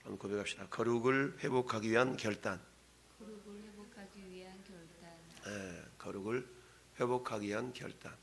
한번 고백합시다. 거룩을 회복하기 위한 결단. 거룩을 회복하기 위한 결단. 거룩을 회복하기 위한 결단.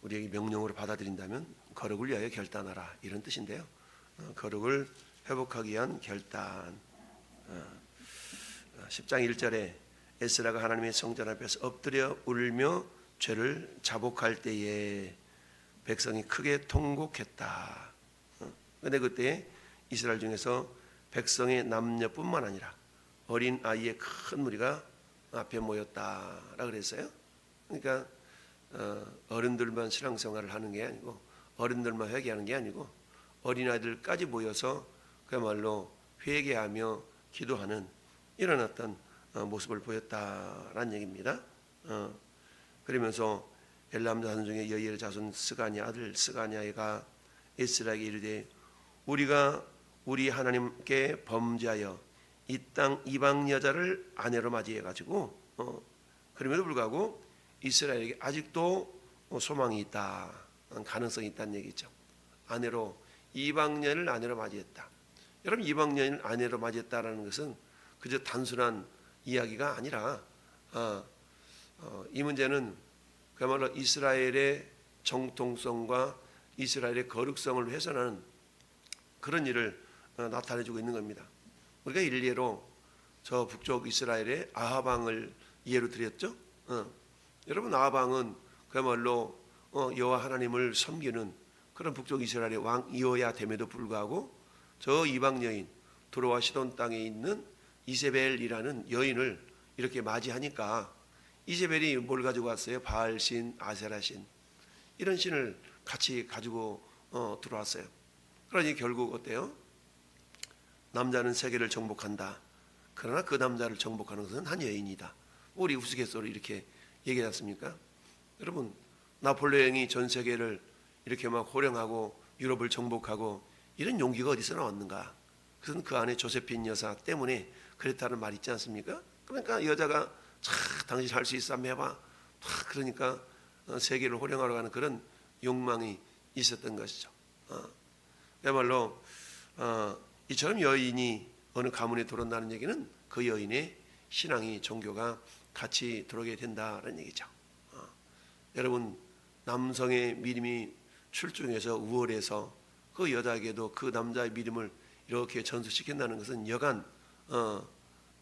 우리에게 명령으로 받아들인다면 거룩을 위하여 결단하라 이런 뜻인데요. 거룩을 회복하기 위한 결단. 10장 1절에 에스라가 하나님의 성전 앞에서 엎드려 울며 죄를 자복할 때에 백성이 크게 통곡했다. 그런데 그때 이스라엘 중에서 백성의 남녀뿐만 아니라 어린 아이의 큰 무리가 앞에 모였다라 그랬어요. 그러니까 어른들만 신앙생활을 하는 게 아니고 어른들만 회개하는 게 아니고 어린아이들까지 모여서 그야말로 회개하며 기도하는 이런 어떤 모습을 보였다라는 얘기입니다. 그러면서 엘람 자손 중에 여이엘 자손 스가냐 아들 스가냐가 에스라에게 이르되 우리가 우리 하나님께 범죄하여 이 땅 이방 여자를 아내로 맞이해 가지고 그럼에도 불구하고 이스라엘에게 아직도 소망이 있다, 가능성이 있다는 얘기죠. 아내로 이방 여인을 아내로 맞이했다. 여러분 이방 여인을 아내로 맞이했다라는 것은 그저 단순한 이야기가 아니라 이 문제는 그야말로 이스라엘의 정통성과 이스라엘의 거룩성을 훼손하는 그런 일을 나타내주고 있는 겁니다. 우리가 일례로 저 북쪽 이스라엘의 아합 왕을 예로 드렸죠. 여러분 아합 왕은 그야말로 여호와 하나님을 섬기는 그런 북쪽 이스라엘의 왕이어야 됨에도 불구하고 저 이방 여인 두로와 시돈 땅에 있는 이세벨이라는 여인을 이렇게 맞이하니까 이세벨이 뭘 가지고 왔어요? 바알신, 아세라신 이런 신을 같이 가지고 들어왔어요. 그러니 결국 어때요? 남자는 세계를 정복한다. 그러나 그 남자를 정복하는 것은 한 여인이다. 우리 우스갯소리로 이렇게 얘기하지 않습니까? 여러분 나폴레옹이 전 세계를 이렇게 막 호령하고 유럽을 정복하고 이런 용기가 어디서 나왔는가? 그것은 그 안에 조세핀 여사 때문에 그랬다는 말 있지 않습니까? 그러니까 여자가 당신 할 수 있어 한번 해봐. 그러니까 세계를 호령하러 가는 그런 욕망이 있었던 것이죠. 그야말로 이처럼 여인이 어느 가문에 들어온다는 얘기는 그 여인의 신앙이 종교가 같이 들어오게 된다는 얘기죠. 여러분 남성의 믿음이 출중해서 우월해서 그 여자에게도 그 남자의 믿음을 이렇게 전수시킨다는 것은 여간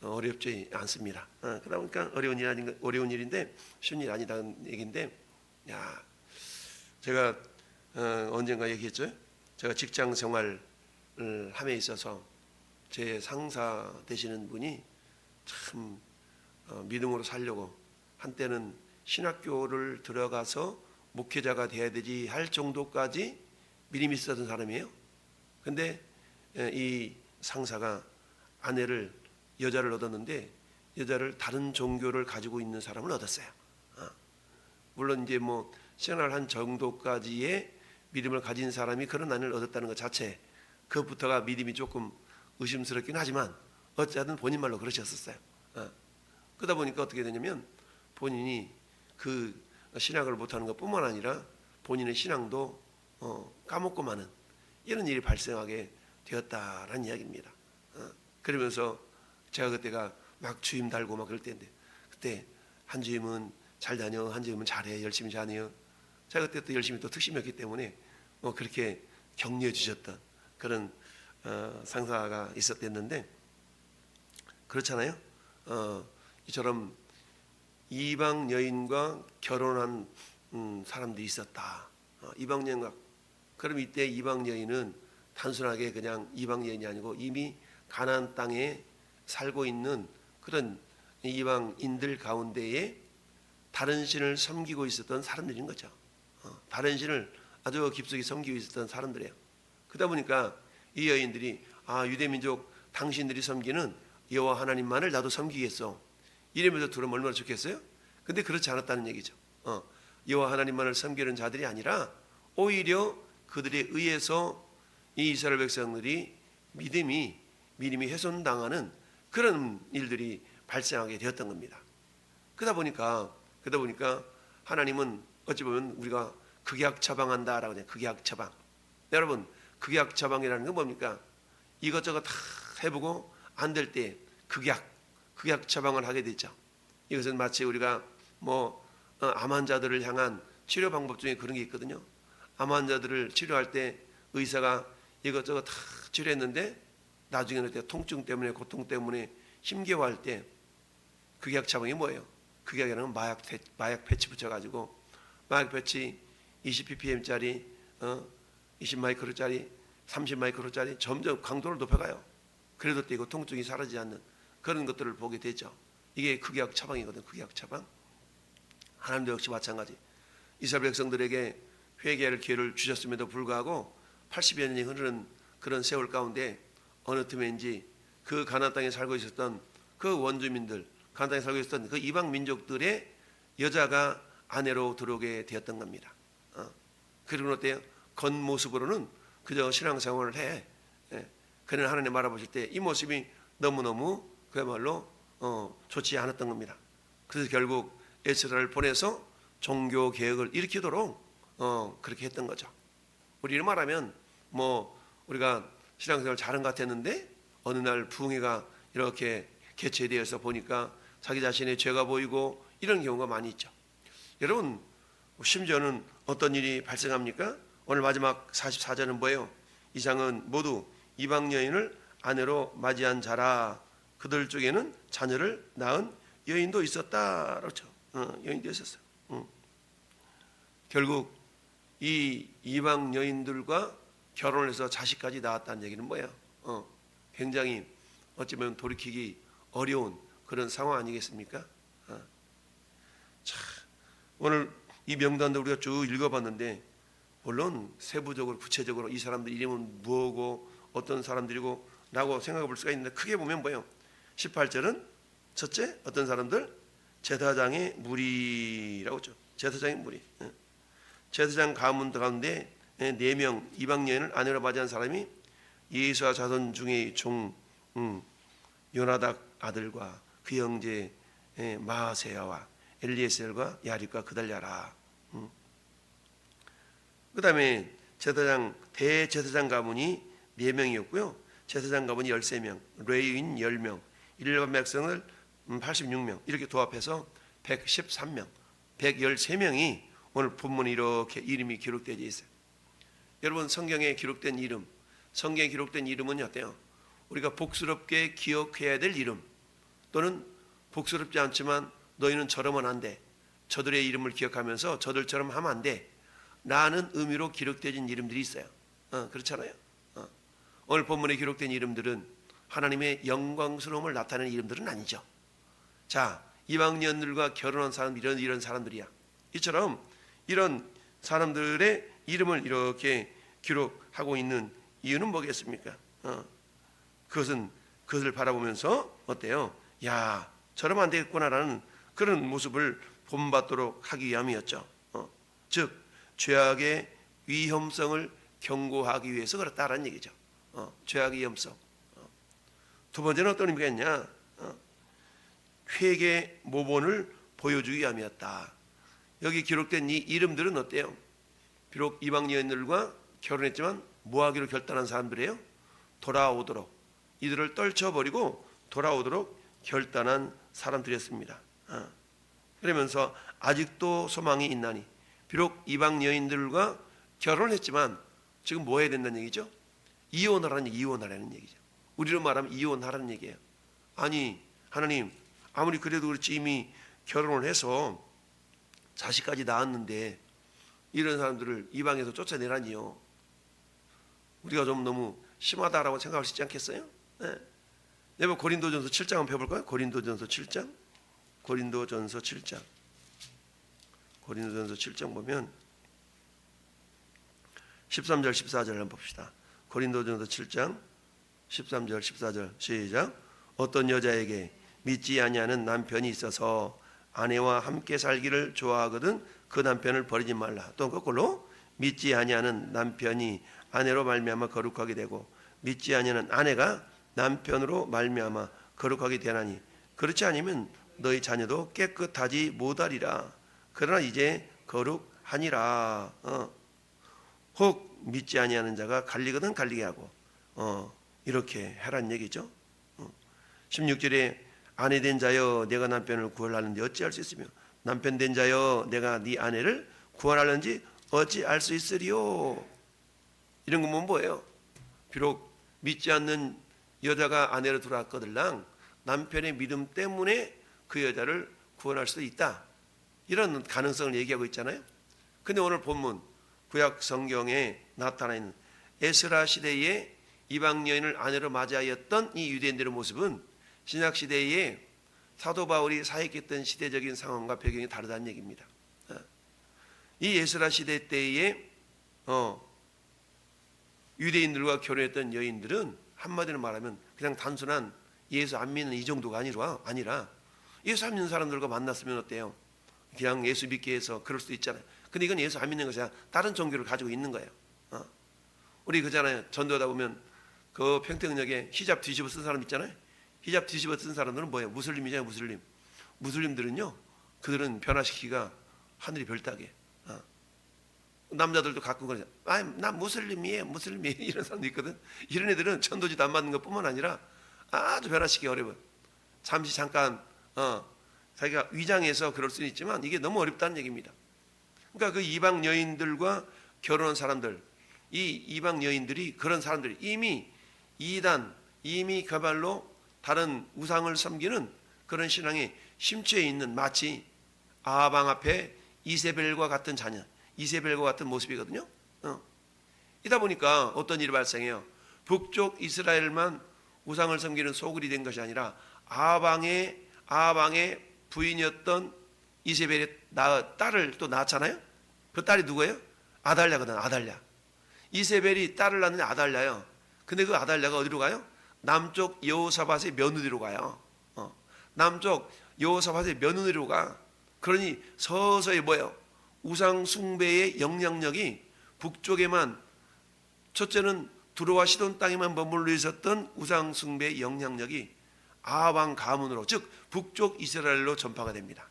어렵지 않습니다. 그러다 보니까 어려운 일인데 쉬운 일 아니다는 얘기인데, 제가 언젠가 얘기했죠. 제가 직장 생활을 함에 있어서 제 상사 되시는 분이 참 믿음으로 살려고 한때는 신학교를 들어가서 목회자가 돼야 되지 할 정도까지 믿음이 있었던 사람이에요. 근데 이 상사가 여자를 얻었는데 여자를 다른 종교를 가지고 있는 사람을 얻었어요. 물론 이제 뭐 생활한 정도까지의 믿음을 가진 사람이 그런 아내를 얻었다는 것 자체 그것부터가 믿음이 조금 의심스럽긴 하지만 어쨌든 본인 말로 그러셨었어요. 그러다 보니까 어떻게 되냐면 본인이 그 신학을 못하는 것뿐만 아니라 본인의 신앙도 까먹고 마는 이런 일이 발생하게 되었다라는 이야기입니다. 그러면서 제가 그때가 막 주임 달고 막 그럴 때인데 그때 한 주임은 잘 다녀, 한 주임은 잘해, 열심히 다녀. 제가 그때 또 열심히 또 특심이었기 때문에 그렇게 격려해 주셨던 그런 상사가 있었댔는데 그렇잖아요. 이처럼 이방 여인과 결혼한 사람들이 있었다. 이방 여인과 그럼 이때 이방 여인은 단순하게 그냥 이방 여인이 아니고 이미 가나안 땅에 살고 있는 그런 이방인들 가운데에 다른 신을 섬기고 있었던 사람들인 거죠. 다른 신을 아주 깊숙이 섬기고 있었던 사람들이에요. 그러다 보니까 이 여인들이 유대민족 당신들이 섬기는 여호와 하나님만을 나도 섬기겠어 이러면서 들으면 얼마나 좋겠어요? 근데 그렇지 않았다는 얘기죠. 여호와 하나님만을 섬기는 자들이 아니라 오히려 그들에 의해서 이 이스라엘 백성들이 믿음이 훼손당하는 그런 일들이 발생하게 되었던 겁니다. 그러다 보니까 하나님은 어찌 보면 우리가 극약 처방한다라고 해요. 극약 처방. 여러분 극약 처방이라는 건 뭡니까? 이것저것 다 해보고 안 될 때 극약 처방을 하게 되죠. 이것은 마치 우리가 암 환자들을 향한 치료 방법 중에 그런 게 있거든요. 암 환자들을 치료할 때 의사가 이것저것 다 치료했는데 나중에는 통증 때문에 고통 때문에 힘겨워할 때 극약 처방이 뭐예요? 극약에는 마약 패치 붙여가지고 마약 패치 20ppm짜리 20마이크로짜리 30마이크로짜리 점점 강도를 높여가요. 그래도 또 이거 통증이 사라지지 않는 그런 것들을 보게 되죠. 이게 극약 처방이거든요. 극약 처방. 하나님도 역시 마찬가지. 이스라엘 백성들에게 회개할 기회를 주셨음에도 불구하고 80여 년이 흐르는 그런 세월 가운데 어느 틈엔지 그 가나안 땅에 살고 있었던 그 원주민들, 가나안 땅에 살고 있었던 그 이방 민족들의 여자가 아내로 들어오게 되었던 겁니다. 그리고 어때요? 겉모습으로는 그저 신앙생활을 해. 그러나 하나님 알아보실 때 이 모습이 너무너무 그야말로 좋지 않았던 겁니다. 그래서 결국 에스라를 보내서 종교 개혁을 일으키도록 그렇게 했던 거죠. 우리를 말하면 우리가 신앙생활 잘한 것 같았는데 어느 날 부흥회가 이렇게 개최되어서 보니까 자기 자신의 죄가 보이고 이런 경우가 많이 있죠. 여러분 심지어는 어떤 일이 발생합니까? 오늘 마지막 44절은 뭐예요? 이상은 모두 이방 여인을 아내로 맞이한 자라. 그들 중에는 자녀를 낳은 여인도 있었다. 그렇죠. 여인도 있었어요. 결국 이 이방 여인들과 결혼을 해서 자식까지 낳았다는 얘기는 뭐예요? 굉장히 어찌 보면 돌이키기 어려운 그런 상황 아니겠습니까? 자, 오늘 이 명단도 우리가 쭉 읽어봤는데 물론 세부적으로 구체적으로 이 사람들 이름은 뭐고 어떤 사람들이고 라고 생각해 볼 수가 있는데 크게 보면 뭐예요? 18절은 첫째 어떤 사람들? 제사장의 무리라고 했죠. 제사장의 무리. 제사장 가문 가운데 4명 이방 여인을 아내로 맞이한 사람이 예수와 자손 중에 종 요나닥 아들과 그 형제 마세야와 엘리에셀과 야립과 그달랴라. 그 다음에 대제사장 가문이 4명이었고요. 제사장 가문이 13명, 레위인 10명, 일반 백성을 86명 이렇게 도합해서 113명, 113명이 오늘 본문에 이렇게 이름이 기록되어 있어요. 여러분 성경에 기록된 이름, 성경에 기록된 이름은 어때요? 우리가 복스럽게 기억해야 될 이름 또는 복스럽지 않지만 너희는 저러면 안 돼. 저들의 이름을 기억하면서 저들처럼 하면 안 돼. 라는 의미로 기록되어진 이름들이 있어요. 그렇잖아요. 오늘 본문에 기록된 이름들은 하나님의 영광스러움을 나타내는 이름들은 아니죠. 자, 이방인들과 결혼한 사람 이런 사람들이야. 이처럼 이런 사람들의 이름을 이렇게 기록하고 있는 이유는 뭐겠습니까? 그것을 바라보면서 어때요? 야, 저러면 안 되겠구나라는 그런 모습을 본받도록 하기 위함이었죠. 즉 죄악의 위험성을 경고하기 위해서 그렇다라는 얘기죠. 죄악의 위험성. 두 번째는 어떤 의미가 있냐? 회개 모본을 보여주기 위함이었다. 여기 기록된 이 이름들은 어때요? 비록 이방 여인들과 결혼했지만 뭐하기로 결단한 사람들이에요? 돌아오도록, 이들을 떨쳐버리고 돌아오도록 결단한 사람들이었습니다. 그러면서 아직도 소망이 있나니, 비록 이방 여인들과 결혼했지만 지금 뭐 해야 된다는 얘기죠? 이혼하라는 얘기죠. 우리로 말하면 이혼하라는 얘기예요. 아니 하나님, 아무리 그래도 그렇지 이미 결혼을 해서 자식까지 낳았는데 이런 사람들을 이방에서 쫓아내라니요. 우리가 좀 너무 심하다라고 생각할 수 있지 않겠어요? 네. 여러분 고린도전서 7장 한번 펴볼까요? 고린도전서 7장 보면 13절 14절 한번 봅시다. 고린도전서 7장 13절 14절 시작. 어떤 여자에게 믿지 아니하는 남편이 있어서 아내와 함께 살기를 좋아하거든 그 남편을 버리지 말라. 또 거꾸로 믿지 아니하는 남편이 아내로 말미암아 거룩하게 되고 믿지 아니하는 아내가 남편으로 말미암아 거룩하게 되나니 그렇지 않으면 너희 자녀도 깨끗하지 못하리라. 그러나 이제 거룩하니라. 혹 믿지 아니하는 자가 갈리거든 갈리게 하고 이렇게 해란 얘기죠. 16절에 아내 된 자여 내가 남편을 구원하는데 어찌할 수 있으며 남편 된 자여 내가 네 아내를 구원하는지 어찌할 수 있으리요. 이런 건 뭐예요? 비록 믿지 않는 여자가 아내로 들어왔거들랑 남편의 믿음 때문에 그 여자를 구원할 수도 있다. 이런 가능성을 얘기하고 있잖아요. 근데 오늘 본문 구약 성경에 나타나 있는 에스라 시대에 이방 여인을 아내로 맞이하였던 이 유대인들의 모습은 신약 시대에 사도 바울이 사역했던 시대적인 상황과 배경이 다르다는 얘기입니다. 이 에스라 시대 때에 유대인들과 결혼했던 여인들은 한마디로 말하면 그냥 단순한 예수 안 믿는 이 정도가 아니라 예수 안 믿는 사람들과 만났으면 어때요? 그냥 예수 믿게 해서 그럴 수도 있잖아요. 근데 이건 예수 안 믿는 것이 아니라 다른 종교를 가지고 있는 거예요. 우리 그잖아요. 전도하다 보면 그 평택역에 히잡 뒤집어 쓴 사람 있잖아요. 히잡 뒤집어 쓴 사람들은 뭐예요? 무슬림이잖아요. 무슬림들은요, 그들은 변화시키기가 하늘이 별 따게. 남자들도 가끔 그러죠. 나 무슬림이에요 이런 사람도 있거든. 이런 애들은 전도지도 안 받는 것뿐만 아니라 아주 변화시키기 어려워요. 잠깐 자기가 위장해서 그럴 수는 있지만 이게 너무 어렵다는 얘기입니다. 그러니까 그 이방 여인들과 결혼한 사람들, 이 이방 여인들이 그런 사람들이 이미 이단, 이미 그야말로 다른 우상을 섬기는 그런 신앙에 심취해 있는, 마치 아방 앞에 이세벨과 같은 자녀, 이세벨과 같은 모습이거든요. 이다 보니까 어떤 일이 발생해요? 북쪽 이스라엘만 우상을 섬기는 소굴이 된 것이 아니라 아방의 부인이었던 이세벨의 딸을 또 낳았잖아요. 그 딸이 누구예요? 아달랴거든. 아달랴. 이세벨이 딸을 낳는 아달랴요. 근데 그 아달랴가 어디로 가요? 남쪽 여호사밧의 며느리로 가요. 남쪽 여호사밧의 며느리로 가. 그러니 서서히 뭐예요? 우상 숭배의 영향력이 북쪽에만, 첫째는 두로와 시돈 땅에만 머물러 있었던 우상 숭배의 영향력이 아방 가문으로, 즉 북쪽 이스라엘로 전파가 됩니다.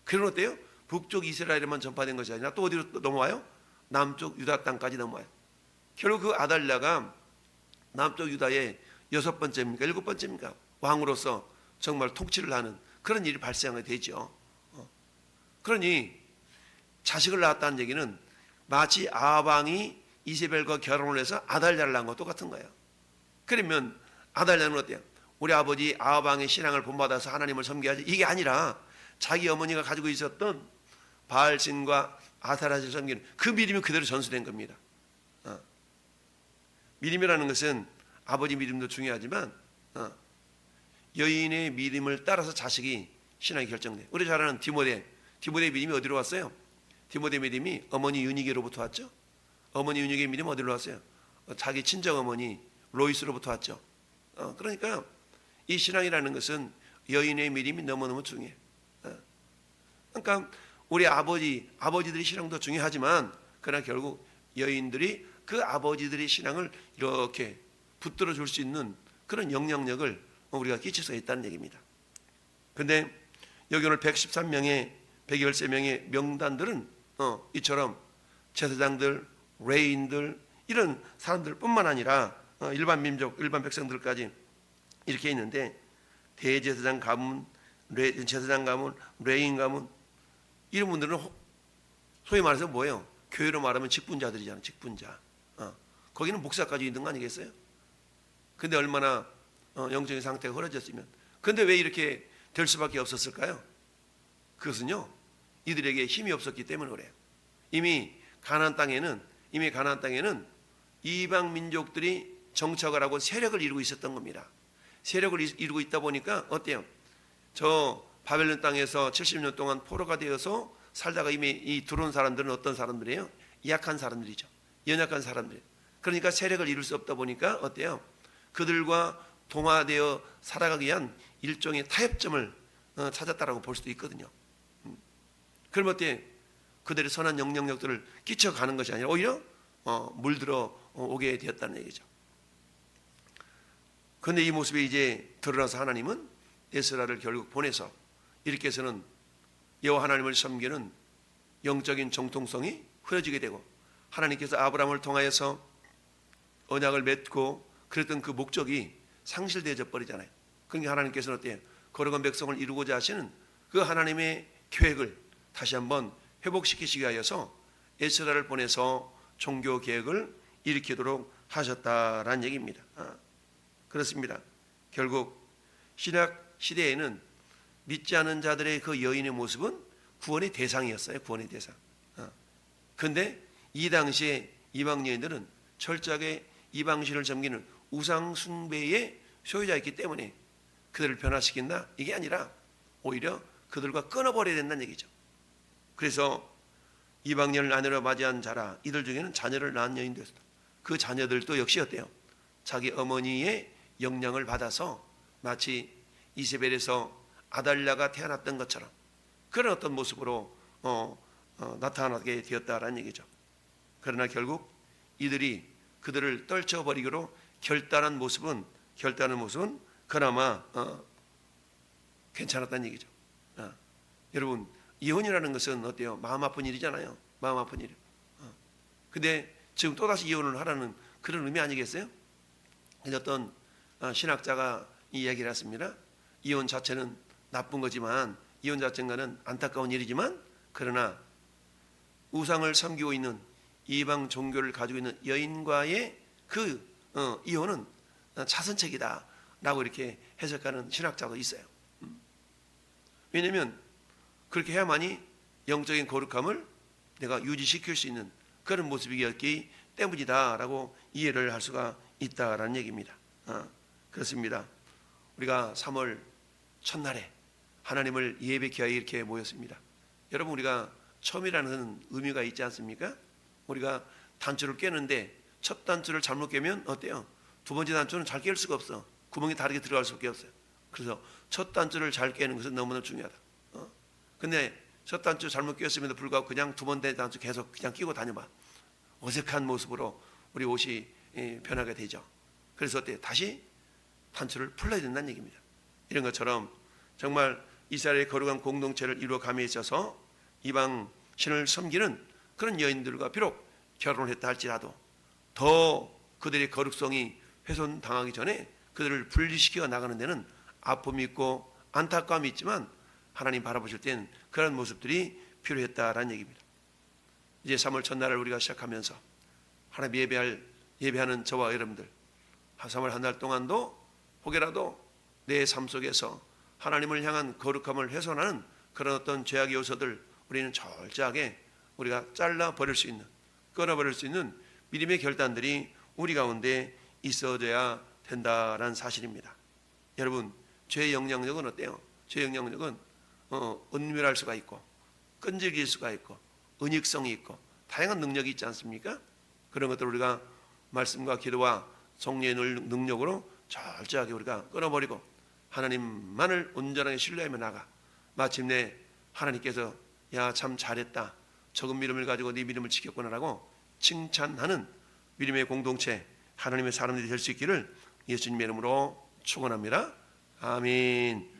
그럼 어때요? 북쪽 이스라엘에만 전파된 것이 아니라 또 어디로 넘어와요? 남쪽 유다 땅까지 넘어와요. 결국 그 아달랴가 남쪽 유다의 6번째입니까? 7번째입니까? 왕으로서 정말 통치를 하는 그런 일이 발생하게 되죠. 그러니 자식을 낳았다는 얘기는 마치 아방이 이세벨과 결혼을 해서 아달랴를 낳은 것 똑같은 거예요. 그러면 아달랴는 어때요? 우리 아버지 아방의 신앙을 본받아서 하나님을 섬겨야지, 이게 아니라 자기 어머니가 가지고 있었던 바알신과 아사라를 섬기는 그 믿음이 그대로 전수된 겁니다. 믿음이라는 것은 아버지 믿음도 중요하지만 여인의 믿음을 따라서 자식이 신앙이 결정돼요. 우리 잘 아는 디모데의 믿음이 어디로 왔어요? 디모데 믿음이 어머니 유니게로부터 왔죠. 어머니 유니게의 믿음이 어디로 왔어요? 자기 친정 어머니 로이스로부터 왔죠. 그러니까 이 신앙이라는 것은 여인의 믿음이 너무너무 중요해요. 그러니까 우리 아버지들의 신앙도 중요하지만 그러나 결국 여인들이 그 아버지들의 신앙을 이렇게 붙들어 줄 수 있는 그런 영향력을 우리가 끼칠 수 있다는 얘기입니다. 근데 여기 오늘 113명의 113명의 명단들은 이처럼 제사장들, 레인들 이런 사람들뿐만 아니라 일반 민족, 일반 백성들까지 이렇게 있는데, 대제사장 가문, 제사장 가문, 레인 가문, 이런 분들은 소위 말해서 뭐예요? 교회로 말하면 직분자들이잖아요. 직분자. 거기는 목사까지 있는 거 아니겠어요? 근데 얼마나 영적인 상태가 흐려졌으면. 근데 왜 이렇게 될 수밖에 없었을까요? 그것은요, 이들에게 힘이 없었기 때문에 그래요. 이미 가나안 땅에는 이방 민족들이 정착을 하고 세력을 이루고 있었던 겁니다. 세력을 이루고 있다 보니까 어때요? 저 바벨론 땅에서 70년 동안 포로가 되어서 살다가 이미 이 들어온 사람들은 어떤 사람들이에요? 약한 사람들이죠. 연약한 사람들. 그러니까 세력을 이룰 수 없다 보니까 어때요? 그들과 동화되어 살아가기 위한 일종의 타협점을 찾았다라고 볼 수도 있거든요. 그럼 어때? 그들의 선한 영향력들을 끼쳐가는 것이 아니라 오히려 물들어 오게 되었다는 얘기죠. 그런데 이 모습이 이제 드러나서 하나님은 에스라를 결국 보내서 이렇게 해서는 여호와 하나님을 섬기는 영적인 정통성이 흐려지게 되고, 하나님께서 아브라함을 통하여서 언약을 맺고 그랬던 그 목적이 상실되어 버리잖아요. 그러니까 하나님께서는 어때요? 거룩한 백성을 이루고자 하시는 그 하나님의 계획을 다시 한번 회복시키시기 위하여서 에스라를 보내서 종교 계획을 일으키도록 하셨다라는 얘기입니다. 그렇습니다. 결국 신약 시대에는 믿지 않은 자들의 그 여인의 모습은 구원의 대상이었어요. 구원의 대상. 그런데 이 당시에 이방 여인들은 철저하게 이방신을 섬기는 우상 숭배의 소유자였기 때문에 그들을 변화시킨다? 이게 아니라 오히려 그들과 끊어버려야 된다는 얘기죠. 그래서 이방인을 아내로 맞이한 자라 이들 중에는 자녀를 낳은 여인도 있었다. 그 자녀들도 역시 어때요? 자기 어머니의 영향을 받아서 마치 이세벨에서 아달랴가 태어났던 것처럼 그런 어떤 모습으로 나타나게 되었다라는 얘기죠. 그러나 결국 이들이 그들을 떨쳐버리기로 결단한 모습은 그나마 괜찮았다는 얘기죠. 여러분 이혼이라는 것은 어때요? 마음 아픈 일이잖아요. 마음 아픈 일. 근데 지금 또다시 이혼을 하라는 그런 의미 아니겠어요? 근데 어떤 신학자가 이 이야기를 했습니다. 이혼 자체는 나쁜 거지만 이혼 자체는 안타까운 일이지만 그러나 우상을 섬기고 있는 이방 종교를 가지고 있는 여인과의 그 이혼은 차선책이다 라고 이렇게 해석하는 신학자도 있어요. 왜냐하면 그렇게 해야만이 영적인 거룩함을 내가 유지시킬 수 있는 그런 모습이었기 때문이다 라고 이해를 할 수가 있다라는 얘기입니다. 그렇습니다. 우리가 3월 첫날에 하나님을 예배케 하여 이렇게 모였습니다. 여러분 우리가 처음이라는 의미가 있지 않습니까? 우리가 단추를 깨는데 첫 단추를 잘못 깨면 어때요? 두 번째 단추는 잘 깰 수가 없어. 구멍이 다르게 들어갈 수밖에 없어요. 그래서 첫 단추를 잘 깨는 것은 너무나 중요하다. 근데 첫 단추 잘못 꼈음에도 불구하고 그냥 두 번째 단추 계속 그냥 끼고 다녀봐. 어색한 모습으로 우리 옷이 변하게 되죠. 그래서 어때요? 다시 단추를 풀어야 된다는 얘기입니다. 이런 것처럼 정말 이스라엘의 거룩한 공동체를 이루어감에 있어서 이방 신을 섬기는 그런 여인들과 비록 결혼을 했다 할지라도 더 그들의 거룩성이 훼손당하기 전에 그들을 분리시켜 나가는 데는 아픔이 있고 안타까움이 있지만 하나님 바라보실 때는 그런 모습들이 필요했다라는 얘기입니다. 이제 3월 첫날을 우리가 시작하면서 하나님 예배하는 저와 여러분들 3월 한 달 동안도 혹여라도 내 삶 속에서 하나님을 향한 거룩함을 훼손하는 그런 어떤 죄악의 요소들 우리는 철저하게 우리가 잘라버릴 수 있는 끊어버릴 수 있는 믿음의 결단들이 우리 가운데 있어져야 된다라는 사실입니다. 여러분 죄의 영향력은 어때요? 죄의 영향력은 은밀할 수가 있고 끈질길 수가 있고 은닉성이 있고 다양한 능력이 있지 않습니까? 그런 것들을 우리가 말씀과 기도와 성령의 능력으로 철저하게 우리가 끊어버리고 하나님만을 온전하게 신뢰하며 나가 마침내 하나님께서 야 참 잘했다 적은 믿음을 가지고 네 믿음을 지켰구나라고 칭찬하는 믿음의 공동체 하나님의 사람들이 될 수 있기를 예수님의 이름으로 축원합니다. 아멘.